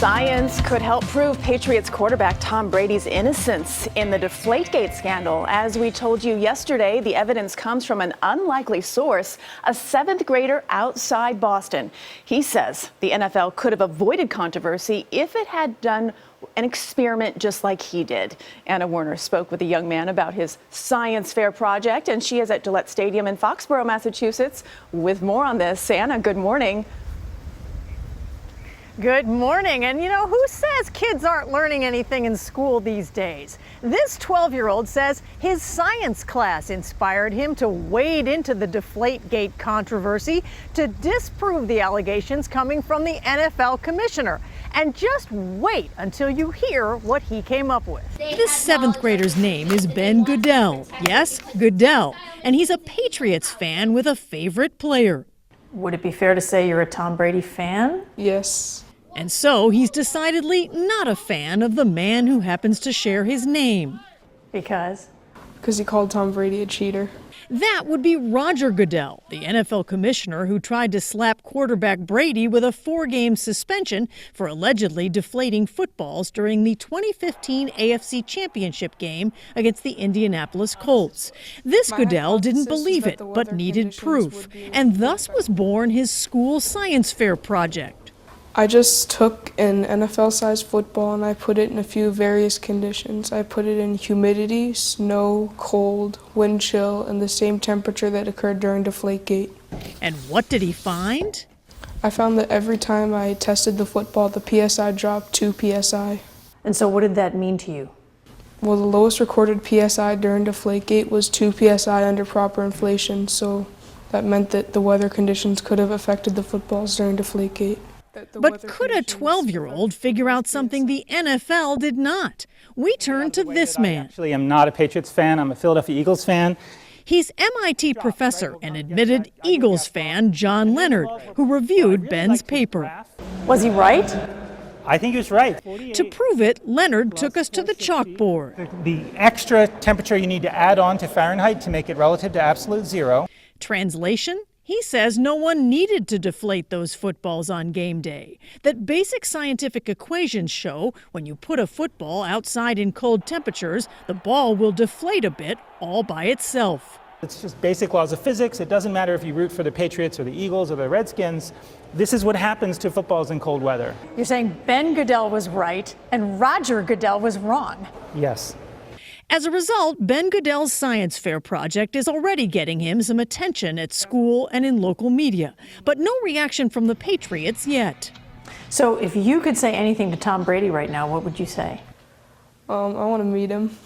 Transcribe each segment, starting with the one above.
Science could help prove Patriots quarterback Tom Brady's innocence in the Deflategate scandal. As we told you yesterday, the evidence comes from an unlikely source, a seventh grader outside Boston. He says the NFL could have avoided controversy if it had done an experiment just like he did. Anna Werner spoke with a young man about his science fair project, and she is at Gillette Stadium in Foxborough, Massachusetts, with more on this. Anna, good morning. Good morning. And you know, who says kids aren't learning anything in school these days? This 12-year-old says his science class inspired him to wade into the Deflategate controversy to disprove the allegations coming from the NFL commissioner. And just wait until you hear what he came up with. This seventh grader's name is Ben Goodell. Yes, Goodell. And he's a Patriots fan with a favorite player. Would it be fair to say you're a Tom Brady fan? Yes. And so he's decidedly not a fan of the man who happens to share his name. Because? Because he called Tom Brady a cheater. That would be Roger Goodell, the NFL commissioner who tried to slap quarterback Brady with a 4-game suspension for allegedly deflating footballs during the 2015 AFC Championship game against the Indianapolis Colts. This Goodell didn't believe it, but needed proof, and thus was born his school science fair project. I just took an NFL-sized football and I put it in a few various conditions. I put it in humidity, snow, cold, wind chill, and the same temperature that occurred during Deflategate. And what did he find? I found that every time I tested the football, the PSI dropped 2 PSI. And so what did that mean to you? Well, the lowest recorded PSI during Deflategate was 2 PSI under proper inflation, so that meant that the weather conditions could have affected the footballs during Deflategate. But could a 12-year-old figure out something the NFL did not? We turn to this man. Actually, I'm not a Patriots fan. I'm a Philadelphia Eagles fan. He's MIT professor and admitted Eagles fan John Leonard, who reviewed Ben's paper. Was he right? I think he was right. To prove it, Leonard took us to the chalkboard. The extra temperature you need to add on to Fahrenheit to make it relative to absolute zero. Translation? He says no one needed to deflate those footballs on game day, that basic scientific equations show when you put a football outside in cold temperatures, the ball will deflate a bit all by itself. It's just basic laws of physics. It doesn't matter if you root for the Patriots or the Eagles or the Redskins. This is what happens to footballs in cold weather. You're saying Ben Goodell was right and Roger Goodell was wrong? Yes. As a result, Ben Goodell's science fair project is already getting him some attention at school and in local media, but no reaction from the Patriots yet. So if you could say anything to Tom Brady right now, what would you say? I want to meet him.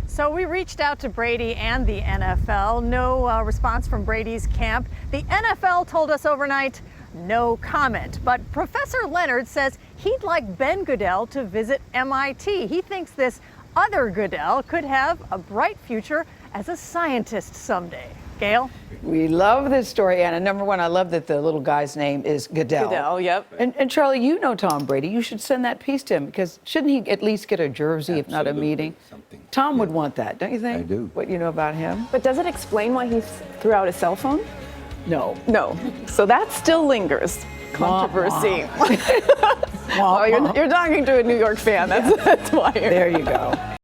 So we reached out to Brady and the NFL. No response from Brady's camp. The NFL told us overnight, no comment. But Professor Leonard says he'd like Ben Goodell to visit MIT. He thinks this other Goodell could have a bright future as a scientist someday. Gail? We love this story, Anna. Number one, I love that the little guy's name is Goodell. Goodell, yep. And Charlie, you know Tom Brady. You should send that piece to him, because shouldn't he at least get a jersey, if not a meeting? Something. Tom would want that, don't you think? I do. What you know about him? But does it explain why he threw out his cell phone? No. No. So that still lingers. Controversy. Oh, you're talking to a New York fan. That's why. There you go.